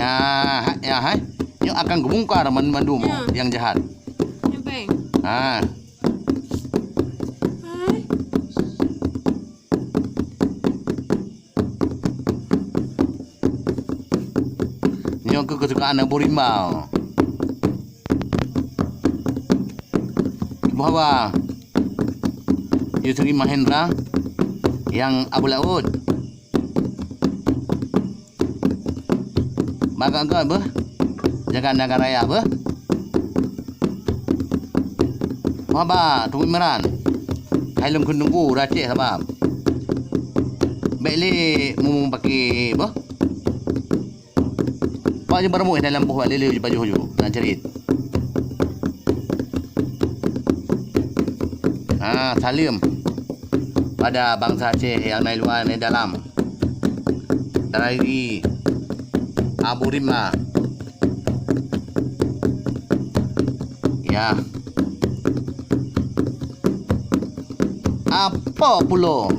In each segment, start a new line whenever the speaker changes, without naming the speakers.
Ya, hai. Yang akan gebongkar mandu
Ya.
yang jahat.
Ya, bang.
Ha.
Hai.
Yang kesukaan Abu Rimau. Bahwa Yusri Mahendra yang Abu Laut. Baga kau apa? Jaga negara raya apa? Apa? Tunggu meran. Hai lem kunungku racik apa? Beli mumung pakai apa? Pak je bermu dalam buah lele baju hujung nak cerit. Salim pada bangsa Aceh yang naik luar naik dalam dari Abu Rimah. Ya. Apa pula?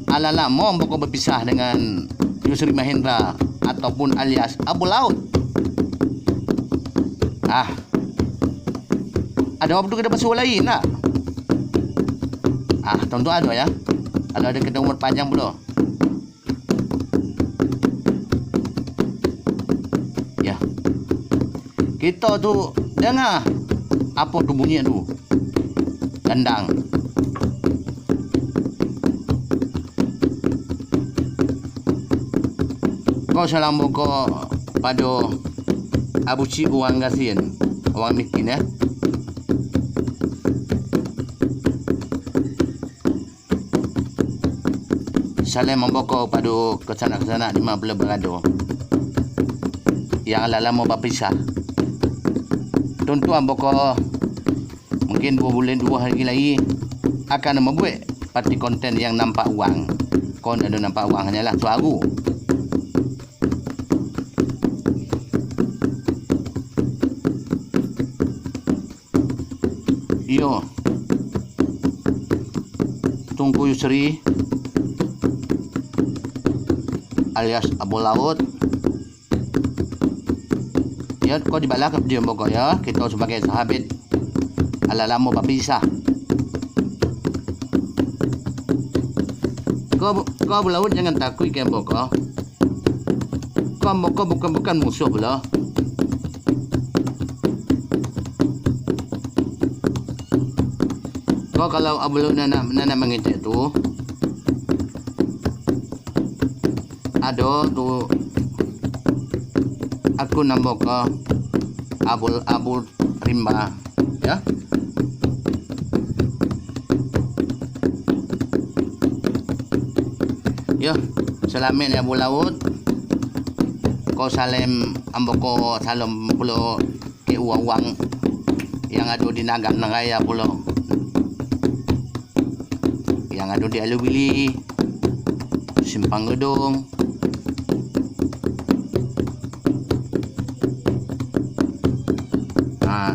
Ala-ala mau kau berpisah dengan Yusri Mahendra ataupun alias Abu Laut. Ada apa tu kita pasal lain tak? Tentu ada ya. Kalau ada kita umur panjang pula. Ya. Kita tu dengar apa tu bunyi tu. Gendang. Kau salam buka pada Abu Cik orang Gasin, orang miskin ya. Salam membawa pada kesana-kesana di mana berada. Yang lama berpisah. Tuan-tuan boko mungkin 2 bulan 2 hari lagi akan membuat parti konten yang nampak uang. Kon ada nampak uang hanyalah suara. Yo. Tunggu Yusri alias Abu Laut. Ya, kau dibalas ke dia pokok ya. Kita sebagai sahabat ala lama berpisah. Kau Abu Laut jangan takut kan pokok. Kau bukan musuh pula. Kau kalau Abu Laut nak mengecek tu, ada tu aku nambah ke Abu Rimba ya. Ya, selamat ya Abu Laut. Kau salam amboko salam pulau ke uang yang ada di Nagan Raya pulau. Yang ada di Alubili, Simpang Gedung.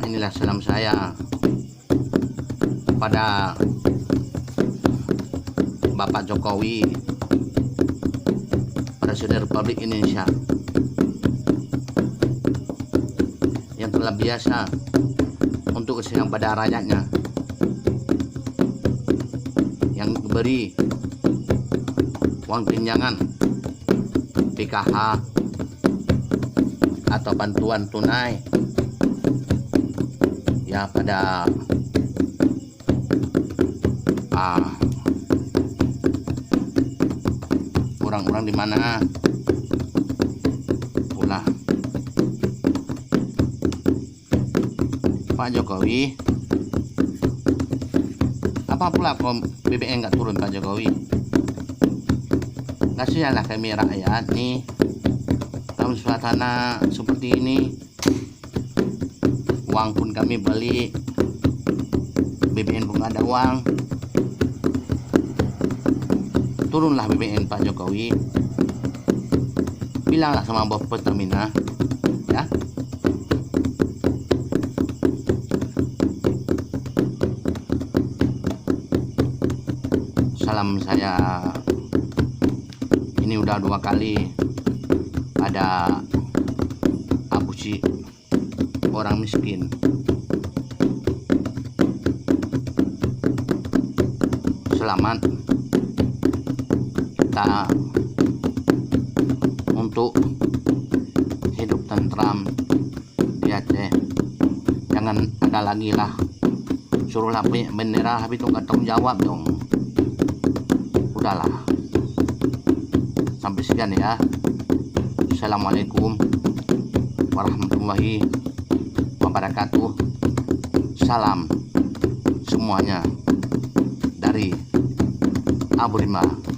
Inilah salam saya pada Bapak Jokowi, Presiden Republik Indonesia yang telah biasa untuk kesehatan pada rakyatnya, yang beri uang tunjangan PKH atau bantuan tunai ya pada orang-orang di mana pula Pak Jokowi. Apa pula kok BBM nggak turun Pak Jokowi? Kasihanlah kami rakyat nih dalam suasana seperti ini. Uang pun kami beli, BBM pun ada uang. Turunlah BBM Pak Jokowi. Bilanglah sama bos Pertamina ya. Salam saya ini udah 2 kali pada Abu Si orang miskin. Selamat kita untuk hidup tentram di Aceh. Jangan ada lagi lah suruh bendera habis itu nggak tanggung jawab dong. Udahlah, sampai sekian ya. Assalamualaikum warahmatullahi wabarakatuh. Salam semuanya dari Abu Lima.